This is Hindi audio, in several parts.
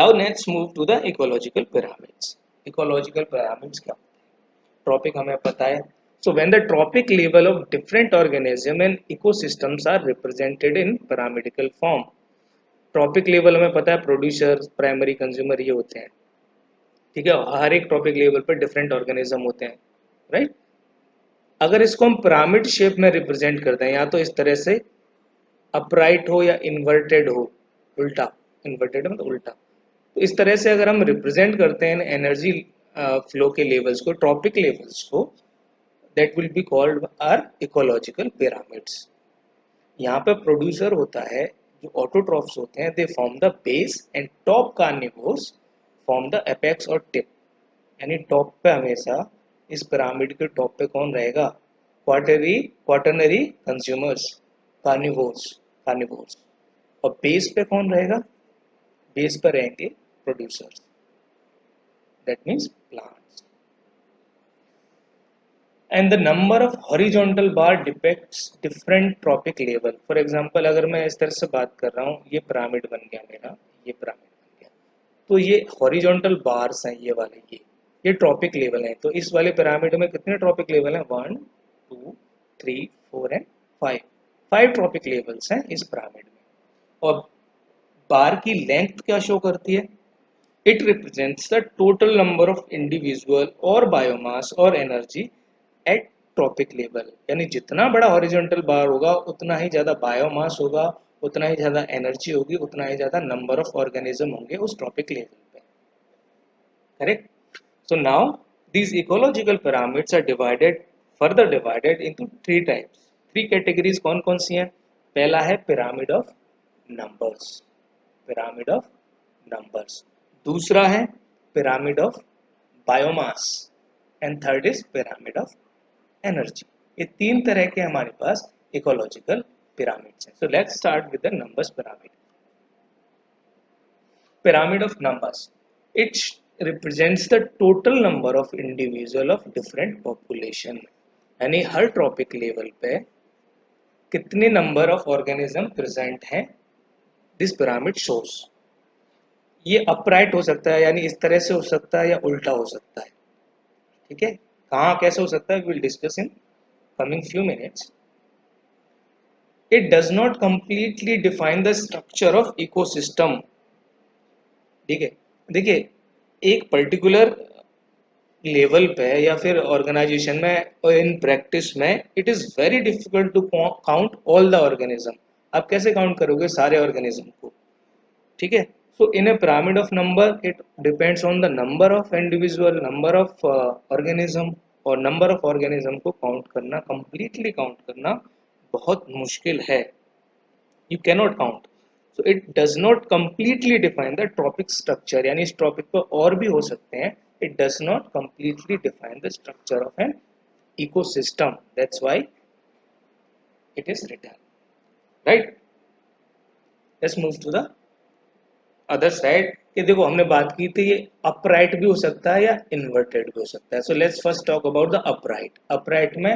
Now let's move to the ecological pyramids. Ecological pyramids क्या होते हैं? ट्रॉपिक हमें पता है। So when the trophic level of different organism and ecosystems are represented in pyramidical form, trophic level हमें पता है प्रोड्यूसर, प्राइमरी कंज्यूमर ये होते हैं, ठीक है। हर एक ट्रॉपिक लेवल पर डिफरेंट ऑर्गेनिज्म होते हैं, राइट। अगर इसको हम पिरामिड शेप में रिप्रेजेंट करते हैं, या तो इस तरह से अपराइट हो या इन्वर्टेड हो, उल्टा, इन्वर्टेड मतलब उल्टा, तो इस तरह से अगर हम रिप्रेजेंट करते हैं एनर्जी फ्लो के लेवल्स को, ट्रॉपिक लेवल्स को, that will be called are ecological pyramids. यहाँ पे प्रोड्यूसर होता है, जो ऑटोट्रॉफ्स होते हैं, they form the base and top carnivores form the apex और टिप। यानी टॉप पे हमेशा इस पिरामिड के टॉप पे कौन रहेगा? Quaternary consumers, carnivores. और बेस पे कौन रहेगा? बेस पर रहेंगे producers, that means plants. And the number of horizontal bar depicts different trophic level. For example अगर मैं इस तरह से बात कर रहा हूँ, ये पिरामिड बन गया मेरा, ये पिरामिड बन गया, तो ये हॉरिजॉन्टल बार्स हैं, ये वाले, ये ट्रॉपिक लेवल हैं। तो इस वाले पिरामिड में कितने ट्रॉपिक लेवल हैं? 1 2 3 4 एंड 5, 5 ट्रॉपिक लेवल्स हैं इस पिरामिड में। और बार की लेंथ क्या शो करती है? It represents the total number of individual और बायोमास और एनर्जी एट ट्रॉपिक लेवल। यानी जितना बड़ा हॉरिजॉन्टल बार होगा उतना ही ज्यादा बायोमास होगा, उतना ही ज्यादा एनर्जी होगी, उतना ही ज्यादा नंबर ऑफ ऑर्गेनिज्म होंगे उस ट्रॉपिक लेवल पे, correct. So now these ecological pyramids are further divided into 3 types, 3 categories. कौन कौन सी हैं? पहला है pyramid of numbers, pyramid of numbers. दूसरा है pyramid of biomass, and third is pyramid of energy. ये 3 तरह के हमारे पास इकोलॉजिकल पिरामिड्स हैं। So let's start with the numbers pyramid. Pyramid of numbers, it represents the total number of individual of different population। यानी हर ट्रॉपिक लेवल पे कितने नंबर ऑफ ऑर्गेनिज्म प्रेजेंट हैं, दिस पिरामिड शोज। ये अपराइट हो सकता है, यानी इस तरह से हो सकता है, या उल्टा हो सकता है, ठीक है। कहाँ कैसे हो सकता है, will discuss in coming few minutes. It does not completely define the structure of ecosystem, ठीक है। देखिए, एक पर्टिकुलर लेवल पे या फिर ऑर्गेनाइजेशन में और इन प्रैक्टिस में it is very difficult to count all the organism. आप कैसे काउंट करोगे सारे ऑर्गेनिज्म को, ठीक है। So in a pyramid of number it depends on the number of individual, number of organism, और नंबर ऑफ ऑर्गेनिज्म को काउंट करना, कंप्लीटली काउंट करना बहुत मुश्किल है। You cannot count. So it does not completely define the tropic structure, यानी इस टॉपिक पर और भी हो सकते हैं। It does not completely define the structure of an ecosystem. That's why it is written, right? Let's move to the other side। कि देखो हमने बात की थी, ये अपराइट भी हो सकता है या इन्वर्टेड भी हो सकता है। So let's first talk about the upright. Upright में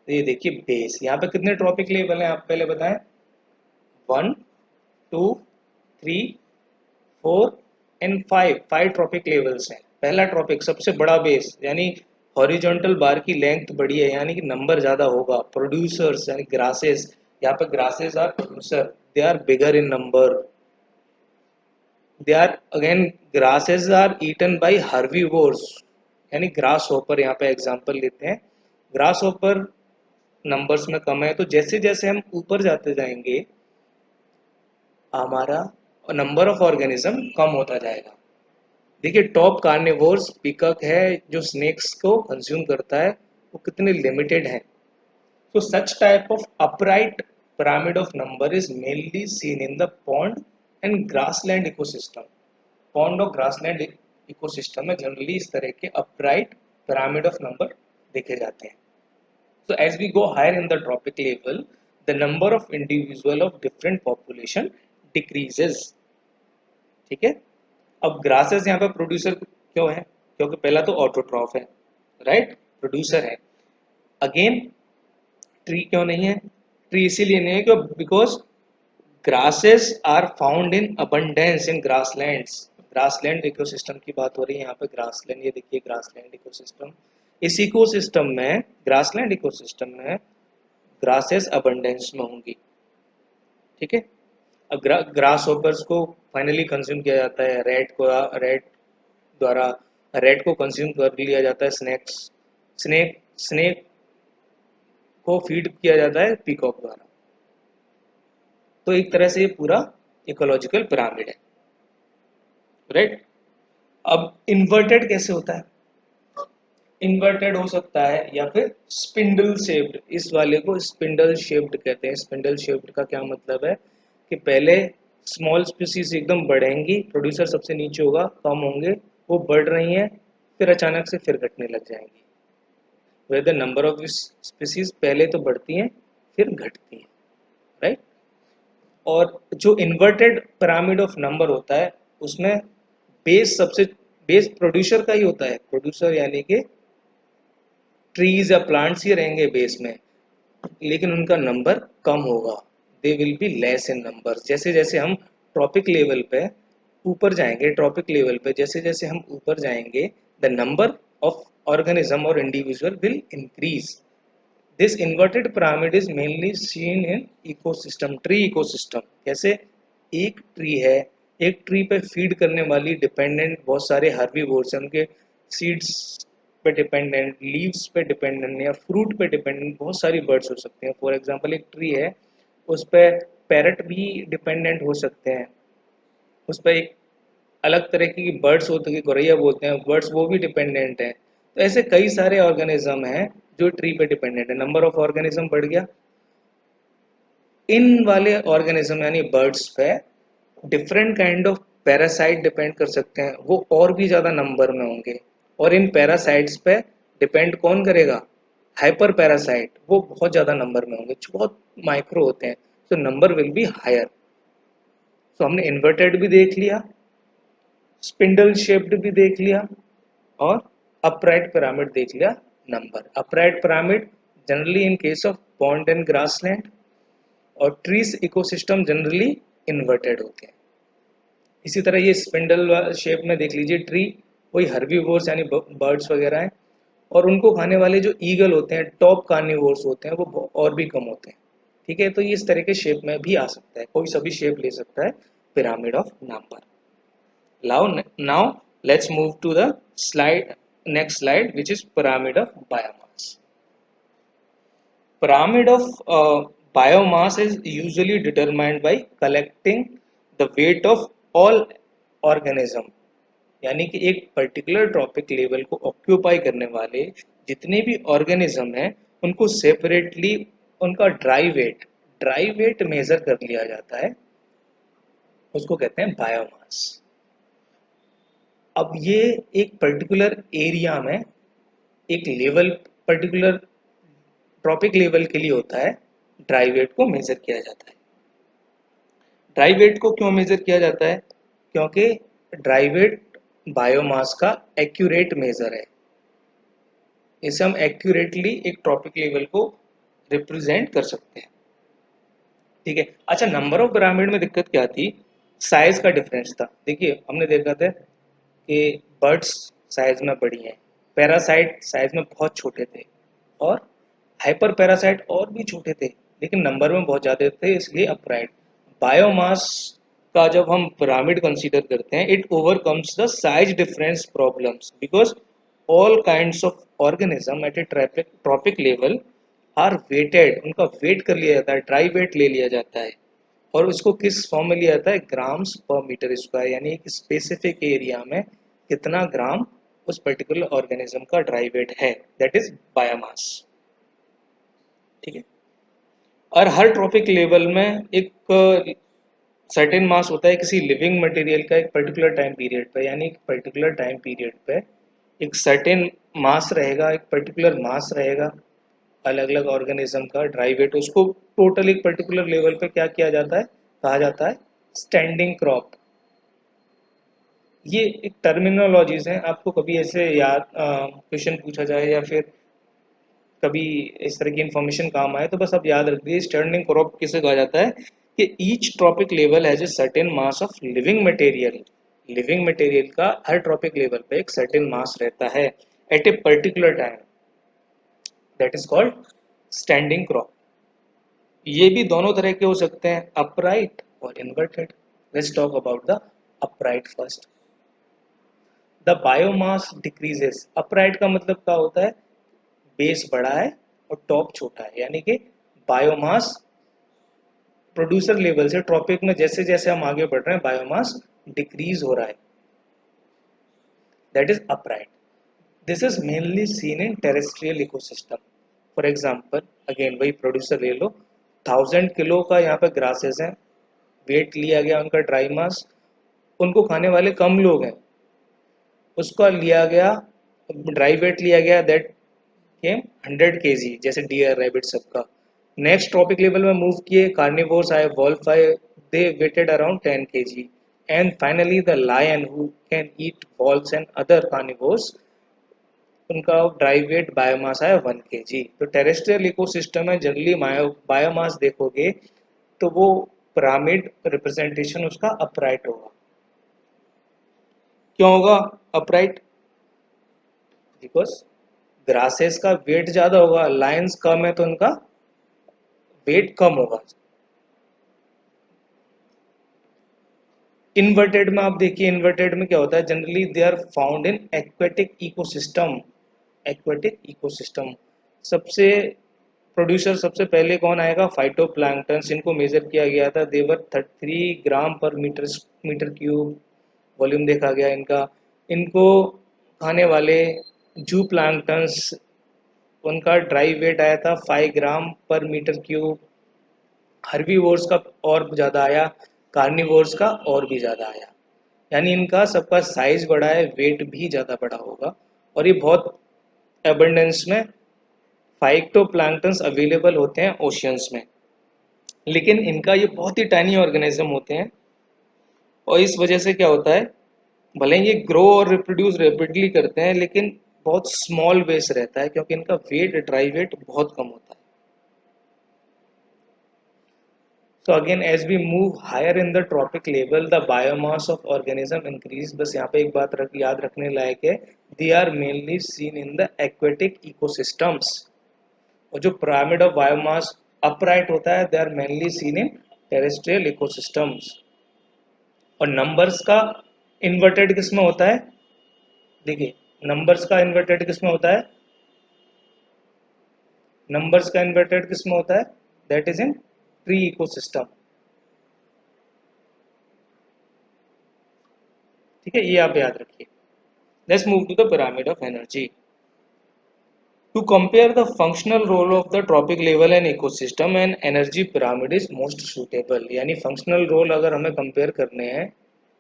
ये देखिए बेस, यहाँ पे कितने ट्रॉपिक लेवल हैं आप पहले बताएं? 1 2 3 4 एंड 5, 5 ट्रॉपिक लेवल्स हैं। पहला ट्रॉपिक सबसे बड़ा बेस, यानी हॉरिजॉन्टल बार की लेंथ बड़ी है, यानी कि नंबर ज्यादा होगा। प्रोड्यूसर्स यानी ग्रासेस, यहाँ पे grasses are producer, they are bigger in number. They are again, grasses are eaten by herbivores, यानी ग्रास होपर। यहाँ पे एग्जांपल लेते हैं, ग्रास होपर नंबर्स में कम है, तो जैसे जैसे हम ऊपर जाते जाएंगे हमारा नंबर ऑफ ऑर्गेनिज्म कम होता जाएगा। देखिए टॉप कार्निवोर्स पिकक है जो स्नेक्स को कंज्यूम करता है, वो कितने लिमिटेड हैं। So such type of upright pyramid of number is mainly seen in the pond and grassland ecosystem। pond और grassland ecosystem में generally इस तरह के upright pyramid of number देखे जाते हैं। So as we go higher in the tropic level, the number of individual of different population decreases, ठीक है। अब grasses यहाँ पे producer क्यों है? क्योंकि पहला तो autotroph है, राइट, प्रोड्यूसर है। अगेन ट्री क्यों नहीं है? ट्री इसीलिए नहीं है क्यों, because grasses are found in abundance in grasslands। Grassland ecosystem की बात हो रही है यहाँ पे। ग्रासलैंड, ये देखिए ग्रासलैंड इकोसिस्टम। इस इकोसिस्टम में, ग्रासलैंड इकोसिस्टम में ग्रासेस अबंडेंस में होंगी, ठीक है। अब ग्रास होपर्स को फाइनली कंज्यूम किया जाता है रेड द्वारा। रेड को कंज्यूम कर लिया जाता है स्नेक स्नेक को फीड किया जाता है पीकॉक द्वारा। तो एक तरह से ये पूरा इकोलॉजिकल पिरामिड है, राइट। अब इन्वर्टेड कैसे होता है? इन्वर्टेड हो सकता है या फिर स्पिंडल शेप्ड। इस वाले को स्पिंडल शेप्ड कहते हैं। स्पिंडल शेप्ड का क्या मतलब है कि पहले स्मॉल स्पीसीज एकदम बढ़ेंगी, प्रोड्यूसर सबसे नीचे होगा, कम होंगे, वो बढ़ रही हैं, फिर अचानक से फिर घटने लग जाएंगी। Way the number of species पहले तो बढ़ती हैं फिर घटती हैं, राइट। और जो इन्वर्टेड पिरामिड ऑफ नंबर होता है उसमें बेस प्रोड्यूसर का ही होता है। प्रोड्यूसर यानी कि ट्रीज या प्लांट्स ही रहेंगे बेस में, लेकिन उनका नंबर कम होगा। They will be less in number. जैसे जैसे हम ट्रॉपिक लेवल पे ऊपर जाएंगे, ट्रॉपिक लेवल पे जैसे जैसे हम ऊपर जाएंगे, द नंबर ऑफ ऑर्गेनिज्म और individual will increase. This inverted pyramid is mainly seen in ecosystem, tree ecosystem. कैसे? एक ट्री है, एक ट्री पे फीड करने वाली डिपेंडेंट बहुत सारे हर्बीवोर्स हैं, उनके सीड्स पे डिपेंडेंट, लीव्स पे डिपेंडेंट या फ्रूट पे डिपेंडेंट बहुत सारी बर्ड्स हो सकते हैं। फॉर एग्जांपल एक ट्री है, उस पर पैरट भी डिपेंडेंट हो सकते हैं, उस पर एक अलग तरह की बर्ड्स होते हैं, गौरैया बोलते हैं बर्ड्स, वो भी डिपेंडेंट हैं। तो ऐसे कई सारे ऑर्गेनिज्म हैं जो ट्री पे डिपेंडेंट है। नंबर ऑफ ऑर्गेनिज्म बढ़ गया, इन वाले ऑर्गेनिज्म यानी बर्ड्स पे different kind of parasite depend कर सकते हैं, वो और भी ज़्यादा नंबर में होंगे। और इन पैरासाइट्स पे डिपेंड कौन करेगा? हाइपर पैरासाइट, वो बहुत ज़्यादा नंबर में होंगे, जो बहुत माइक्रो होते हैं, तो नंबर विल बी हायर। तो हमने इन्वर्टेड भी देख लिया, स्पिंडल शेप्ड भी देख लिया, और अपराइट पिरामिड देख लिया। Number upright pyramid generally in case of pond and grassland, और ट्रीज इकोसिस्टम जनरली इन्वर्टेड होते हैं। इसी तरह ये स्पिंडल शेप में देख लीजिए ट्री, वही हर्बीवोर्स यानी बर्ड्स वगैरह हैं, और उनको खाने वाले जो ईगल होते हैं, टॉप कार्निवोर्स होते हैं, वो और भी कम होते हैं, ठीक है। तो ये इस तरह के शेप में भी आ सकता है, कोई सभी शेप ले सकता है pyramid of number. Now let's move to the next slide, which is pyramid of biomass. Pyramid of biomass is usually determined by collecting the weight of all organism। यानी कि एक पर्टिकुलर ट्रॉपिक लेवल को ऑक्यूपाई करने वाले जितने भी ऑर्गेनिज्म हैं, उनको सेपरेटली उनका ड्राई वेट मेजर कर लिया जाता है, उसको कहते हैं बायोमास। अब ये एक पर्टिकुलर एरिया में एक लेवल, पर्टिकुलर ट्रॉपिक लेवल के लिए होता है, ड्राई वेट को मेजर किया जाता है। ड्राई वेट को क्यों मेजर किया जाता है? क्योंकि ड्राई वेट बायोमास का एक्यूरेट मेजर है। इसे हम एक्यूरेटली एक ट्रॉपिक लेवल को रिप्रेजेंट कर सकते हैं, ठीक है। अच्छा, नंबर ऑफ पिरामिड में दिक्कत क्या थी? साइज का डिफरेंस था। देखिए हमने देखा था कि बर्ड्स साइज में बड़ी हैं, पैरासाइट साइज में बहुत छोटे थे, और हाइपर पैरासाइट और भी छोटे थे, लेकिन नंबर में बहुत ज़्यादा थे, इसलिए अपराइट। बायोमास का जब हम पिरामिड कंसीडर करते हैं, it overcomes the size difference problems because all kinds of organism at a trophic level are weighted. उनका वेट कर लिया जाता है, ड्राई वेट ले लिया जाता है, और उसको किस फॉर्म में लिया जाता है? ग्राम्स पर मीटर स्क्वायर, यानी एक स्पेसिफिक एरिया में कितना ग्राम उस पर्टिकुलर ऑर्गेनिज्म का ड्राई वेट है, दैट इज बायोमास, ठीक है। और हर ट्रॉपिक लेवल में एक सर्टेन मास होता है किसी लिविंग मटेरियल का एक पर्टिकुलर टाइम पीरियड पे, यानी एक पर्टिकुलर टाइम पीरियड पे एक सर्टेन मास रहेगा, एक पर्टिकुलर मास रहेगा अलग अलग ऑर्गेनिज्म का ड्राई वेट, उसको टोटल एक पर्टिकुलर लेवल पे क्या किया जाता है? कहा जाता है स्टैंडिंग क्रॉप। ये एक टर्मिनोलॉजीज हैं, आपको कभी ऐसे याद क्वेश्चन पूछा जाए या फिर कभी इस तरह की इंफॉर्मेशन काम आए तो बस आप याद रखिए स्टैंडिंग क्रॉप किसे कहा जाता है कि each trophic level has a certain mass of living material living material का हर ट्रॉपिक लेवल पे एक सर्टेन मास रहता है at a particular time, that is called standing crop. ये भी दोनों तरह के हो सकते हैं, अपराइट और inverted. Let's talk about the upright first. The biomass decreases. Upright का मतलब क्या होता है, बेस बड़ा है और टॉप छोटा है, यानी कि बायोमास प्रोड्यूसर लेवल से ट्रॉपिक में जैसे जैसे हम आगे बढ़ रहे हैं बायोमास डिक्रीज हो रहा है, that is upright. This is mainly seen in terrestrial ecosystem. For example again वही प्रोड्यूसर ले लो, 1000 किलो का यहाँ पे ग्रासेस हैं, वेट लिया गया उनका ड्राई मास, उनको खाने वाले कम लोग हैं, उसका लिया गया ड्राई वेट लिया गया, दैट केम 100 kg, जैसे डियर रैबिट सबका। नेक्स्ट ट्रॉपिक लेवल में मूव किए, कार्निवोर्स आए, वॉल्फ आए, they weighted around 10 kg, and finally the lion who can eat wolves and other carnivores, उनका ड्राई वेट बायोमास आया 1 kg। तो टेरेस्ट्रियल इकोसिस्टम में जनरली बायोमास देखोगे तो वो पिरामिड रिप्रेजेंटेशन उसका अपराइट होगा। क्यों होगा अपराइट? बिकॉज ग्रासेस का वेट ज्यादा होगा, लायंस कम है तो उनका वेट कम होगा। इन्वर्टेड में आप देखिए, इन्वर्टेड में क्या होता है, generally they are found in aquatic ecosystem. Aquatic ecosystem सबसे प्रोड्यूसर सबसे पहले कौन आएगा, फाइटोप्लैंक्टन। इनको मेजर किया गया था, देवर 33 ग्राम पर मीटर क्यूब वॉल्यूम देखा गया इनका। इनको खाने वाले जू प्लैंक्टन्स, उनका ड्राई वेट आया था 5 ग्राम पर मीटर क्यूब। हर्बीवोर्स का और ज़्यादा आया, कार्निवोर्स का और भी ज़्यादा आया। यानी इनका सबका साइज बड़ा है, वेट भी ज़्यादा बड़ा होगा, और ये बहुत एबंडेंस में फाइटोप्लैंक्टन्स अवेलेबल होते हैं ओशियंस में। लेकिन इनका ये बहुत ही टाइनी ऑर्गेनिज्म होते हैं, और इस वजह से क्या होता है, भले ही ये ग्रो और रिप्रोड्यूस रैपिडली करते हैं लेकिन बहुत स्मॉल बेस रहता है, क्योंकि इनका वेट ड्राई वेट बहुत कम होता है। So again, as we move higher in the tropic level, the biomass of organism increase। बस यहाँ पे एक बात याद रखने लायक है, they are mainly seen in the aquatic ecosystems। और जो pyramid of biomass upright होता है, they are mainly seen in terrestrial ecosystems। और numbers का inverted किस में होता है, देखिए numbers का inverted किस में होता है, numbers का inverted किस में होता है, that is in tree ecosystem। ठीक है, ये आप याद रखिए। Let's move to the pyramid of energy. To compare the functional role of the tropic level and ecosystem, and energy pyramid is most suitable। यानी फंक्शनल रोल अगर हमें कंपेयर करने हैं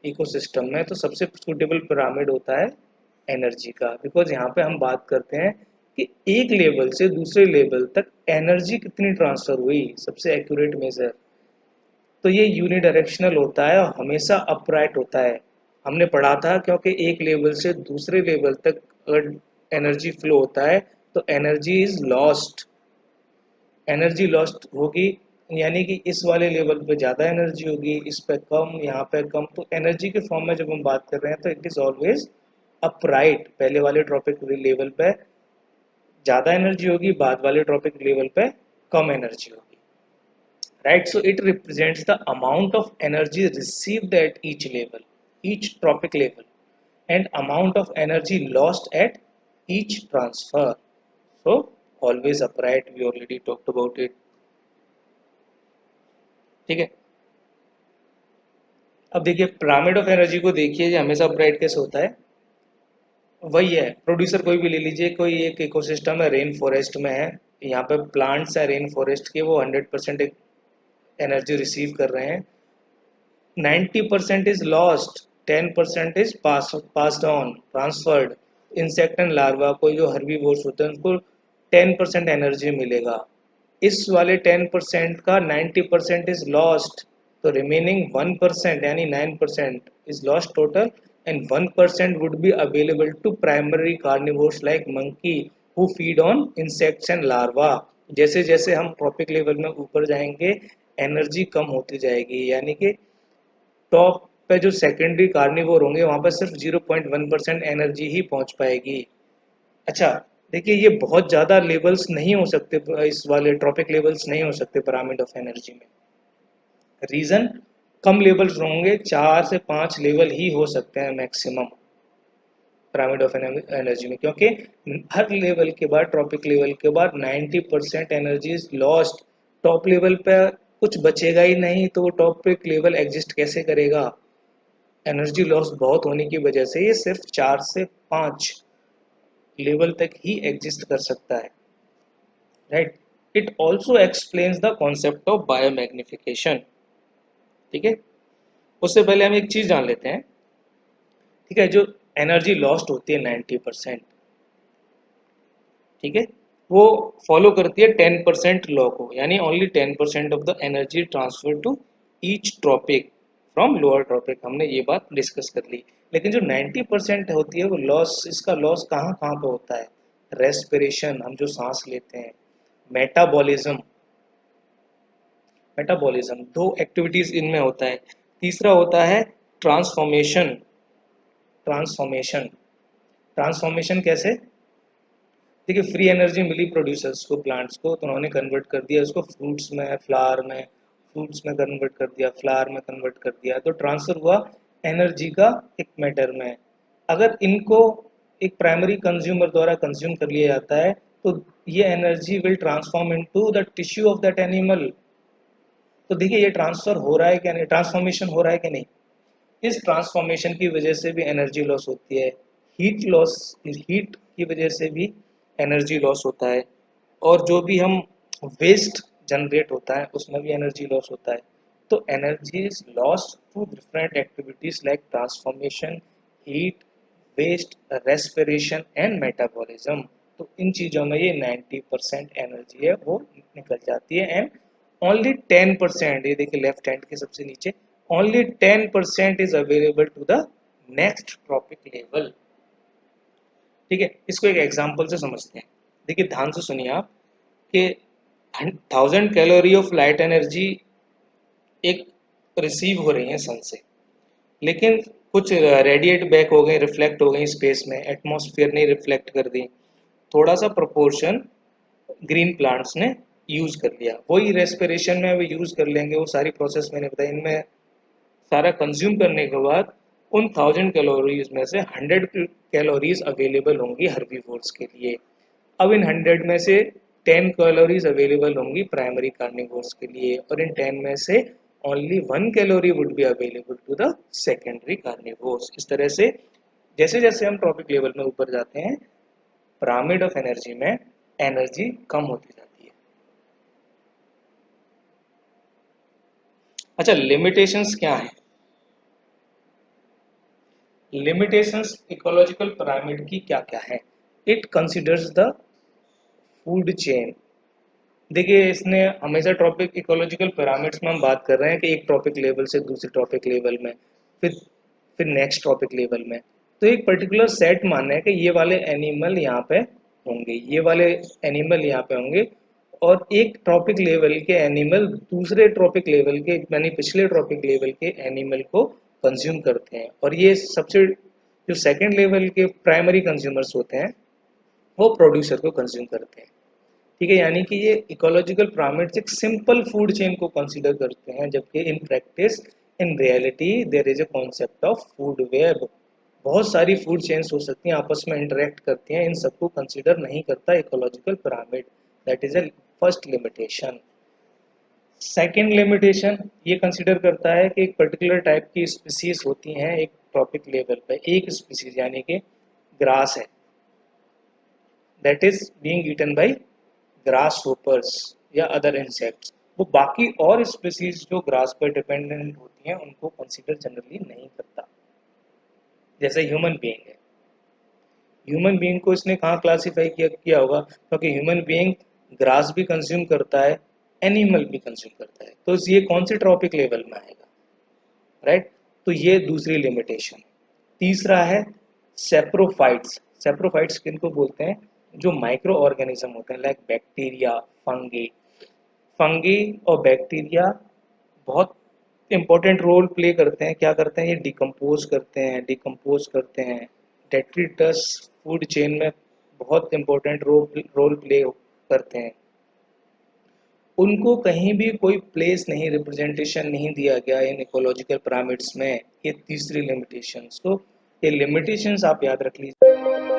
इकोसिस्टम में, तो सबसे सुटेबल पिरामिड होता है एनर्जी का। बिकॉज यहाँ पे हम बात करते हैं कि एक लेवल से दूसरे लेवल तक एनर्जी कितनी ट्रांसफर हुई, सबसे एक्यूरेट मेजर। तो ये यूनिडायरेक्शनल होता है और हमेशा अपराइट होता है। हमने पढ़ा था, क्योंकि एक लेवल से दूसरे लेवल तक अगर एनर्जी फ्लो होता है तो energy is lost, energy lost होगी, यानी कि इस वाले लेवल पे ज़्यादा एनर्जी होगी, इस पे कम, यहाँ पे कम। तो एनर्जी के फॉर्म में जब हम बात कर रहे हैं तो इट इज़ ऑलवेज अपराइट। पहले वाले ट्रॉपिक लेवल पे ज़्यादा एनर्जी होगी, बाद वाले ट्रॉपिक लेवल पे कम एनर्जी होगी, right? So it represents the amount of energy received at each level, each tropic level, and amount of energy lost at each transfer। So always upright, we already talked about it। ठीक है, अब देखिए पिरामिड ऑफ एनर्जी को देखिए, ये हमेशा अपराइट कैसे होता है। वही है, प्रोड्यूसर कोई भी ले लीजिए, कोई एक इकोसिस्टम है, रेन फॉरेस्ट में है, यहाँ पे प्लांट्स है रेन फॉरेस्ट के, वो 100% एनर्जी रिसीव कर रहे हैं, 90% is lost, 10% is passed on, transferred। Insect and larva, कोई जो हर्बीवोर्स होते हैं उनको 10% एनर्जी मिलेगा, इस वाले 10% का 90% इज लॉस्ट। तो रिमेनिंग 1% यानी 9% is lost total, and 1% would be available to primary carnivores like monkey who feed on insects and larva. जैसे जैसे हम ट्रॉपिक लेवल में ऊपर जाएंगे एनर्जी कम होती जाएगी, यानी कि टॉप पे जो सेकेंडरी कार्निवोर होंगे वहां पर सिर्फ 0.1% एनर्जी ही पहुंच पाएगी। अच्छा, देखिए ये बहुत ज़्यादा लेवल्स नहीं हो सकते, इस वाले ट्रॉपिक लेवल्स नहीं हो सकते पिरामिड ऑफ एनर्जी में। रीज़न, कम लेवल्स होंगे, 4 से 5 लेवल ही हो सकते हैं मैक्सिमम पिरामिड ऑफ एनर्जी में, क्योंकि हर लेवल के बाद, ट्रॉपिक लेवल के बाद 90% energy is lost. Top level पे कुछ बचेगा ही नहीं, तो वो टॉपिक लेवल एग्जिस्ट कैसे करेगा? एनर्जी लॉस बहुत होने की वजह से ये सिर्फ 4 से 5 लेवल तक ही एग्जिस्ट कर सकता है, right. It also explains the concept of biomagnification. ठीक है, उससे पहले हम एक चीज जान लेते हैं। ठीक है, जो एनर्जी लॉस्ट होती है 90%, ठीक है, वो फॉलो करती है 10% लॉ को, यानी only 10% of the energy transfer to each trophic from lower trophic. हमने ये बात डिस्कस कर ली। लेकिन जो 90% होती है वो लॉस, इसका लॉस कहाँ कहाँ पे होता है? रेस्पिरेशन, हम जो सांस लेते हैं, मेटाबॉलिज्म, मेटाबॉलिज्म दो एक्टिविटीज इनमें होता है। तीसरा होता है ट्रांसफॉर्मेशन। ट्रांसफॉर्मेशन, ट्रांसफॉर्मेशन कैसे? देखिए, फ्री एनर्जी मिली प्रोड्यूसर्स को, प्लांट्स को, तो उन्होंने कन्वर्ट कर दिया उसको फ्रूट्स में, फ्लावर में, फ्रूट्स में कन्वर्ट कर दिया, फ्लावर में कन्वर्ट कर दिया, तो ट्रांसफर हुआ एनर्जी का एक मैटर में। अगर इनको एक प्राइमरी कंज्यूमर द्वारा कंज्यूम कर लिया जाता है, तो ये energy will transform into the tissue of that animal. तो देखिए ये ट्रांसफर हो रहा है क्या नहीं, ट्रांसफॉर्मेशन हो रहा है कि नहीं? इस ट्रांसफॉर्मेशन की वजह से भी एनर्जी लॉस होती है। हीट लॉस, हीट की वजह से भी एनर्जी लॉस होता है। और जो भी हम वेस्ट जनरेट होता है उसमें भी एनर्जी लॉस होता है। तो energy is lost through different activities like transformation, heat, waste, respiration and metabolism. तो इन चीज़ों में ये 90% एनर्जी है वो निकल जाती है, एंड ओनली 10%, ये देखिए लेफ्ट हैंड के सबसे नीचे, only 10% is available to the next trophic level. ठीक है, इसको एक एग्जांपल से समझते हैं। देखिए ध्यान से सुनिए आप कि 1000 कैलोरी ऑफ लाइट एनर्जी एक रिसीव हो रही है सन से, लेकिन कुछ रेडिएट बैक हो गई, रिफ्लेक्ट हो गई स्पेस में, एटमॉस्फेयर ने रिफ्लेक्ट कर दी। थोड़ा सा प्रोपोर्शन ग्रीन प्लांट्स ने यूज कर लिया, वही रेस्पिरेशन में वो यूज कर लेंगे, वो सारी प्रोसेस मैंने बताई। इनमें सारा कंज्यूम करने के बाद उन 1000 कैलोरीज में से 100 कैलोरीज अवेलेबल होंगी हर्बीवोर्स के लिए। अब इन 100 में से 10 कैलोरीज अवेलेबल होंगी प्राइमरी कार्निवोर्स के लिए, और इन 10 में से only 1 calorie would be available to the secondary carnivores. इस तरह से जैसे जैसे हम ट्रॉपिक लेवल में ऊपर जाते हैं, पिरामिड ऑफ एनर्जी में एनर्जी कम होती जाती है। अच्छा, लिमिटेशंस क्या है? लिमिटेशंस इकोलॉजिकल पिरामिड की क्या क्या है? It considers the food chain. देखिए इसने हमेशा ट्रॉपिक इकोलॉजिकल पिरामिड्स में हम बात कर रहे हैं कि एक ट्रॉपिक लेवल से दूसरे ट्रॉपिक लेवल में, फिर फिर नेक्स्ट ट्रॉपिक लेवल में, तो एक पर्टिकुलर सेट मानना है कि ये वाले एनिमल यहाँ पे होंगे, ये वाले एनिमल यहाँ पे होंगे, और एक ट्रॉपिक लेवल के एनिमल दूसरे ट्रॉपिक लेवल के, यानी पिछले ट्रॉपिक लेवल के एनिमल को कंज्यूम करते हैं, और ये सबसे जो सेकेंड लेवल के प्राइमरी कंज्यूमर्स होते हैं वो प्रोड्यूसर को कंज्यूम करते हैं। ठीक है, यानी कि ये इकोलॉजिकल पिरामिड्स एक सिंपल फूड चेन को कंसीडर करते हैं, जबकि in practice, in reality there is a concept of food web. बहुत सारी फूड चेन्स हो सकती हैं, आपस में इंटरेक्ट करती हैं, इन सबको कंसीडर नहीं करता ecological pyramid. That is a first limitation. Second limitation ये कंसीडर करता है कि एक पर्टिकुलर टाइप की स्पीसीज होती हैं एक ट्रॉपिक लेवल पे, एक स्पीसीज यानी कि ग्रास है, that is being eaten by grasshoppers या अदर इंसेक्ट्स। वो बाकी और स्पीसीज जो ग्रास पर डिपेंडेंट होती हैं उनको कंसीडर जनरली नहीं करता। जैसे ह्यूमन बीइंग है, ह्यूमन बीइंग को इसने कहाँ क्लासीफाई किया होगा? क्योंकि ह्यूमन बीइंग ग्रास भी कंज्यूम करता है, एनिमल भी कंज्यूम करता है, तो ये कौन से ट्रॉपिक लेवल में आएगा, राइट? तो ये दूसरी लिमिटेशन। तीसरा है सेप्रोफाइट्स। सेप्रोफाइट्स किनको बोलते हैं? जो माइक्रो ऑर्गेनिज्म होते हैं, लाइक बैक्टीरिया, फंगी। फंगी और बैक्टीरिया बहुत इम्पोर्टेंट रोल प्ले करते हैं। क्या करते हैं? ये डिकम्पोज करते हैं। डेट्रिटस फूड चेन में बहुत इम्पोर्टेंट रोल प्ले करते हैं। उनको कहीं भी कोई प्लेस नहीं, रिप्रेजेंटेशन नहीं दिया गया इन इकोलॉजिकल पिरामिड्स में। ये तीसरी लिमिटेशंस। तो ये लिमिटेशंस आप याद रख लीजिए।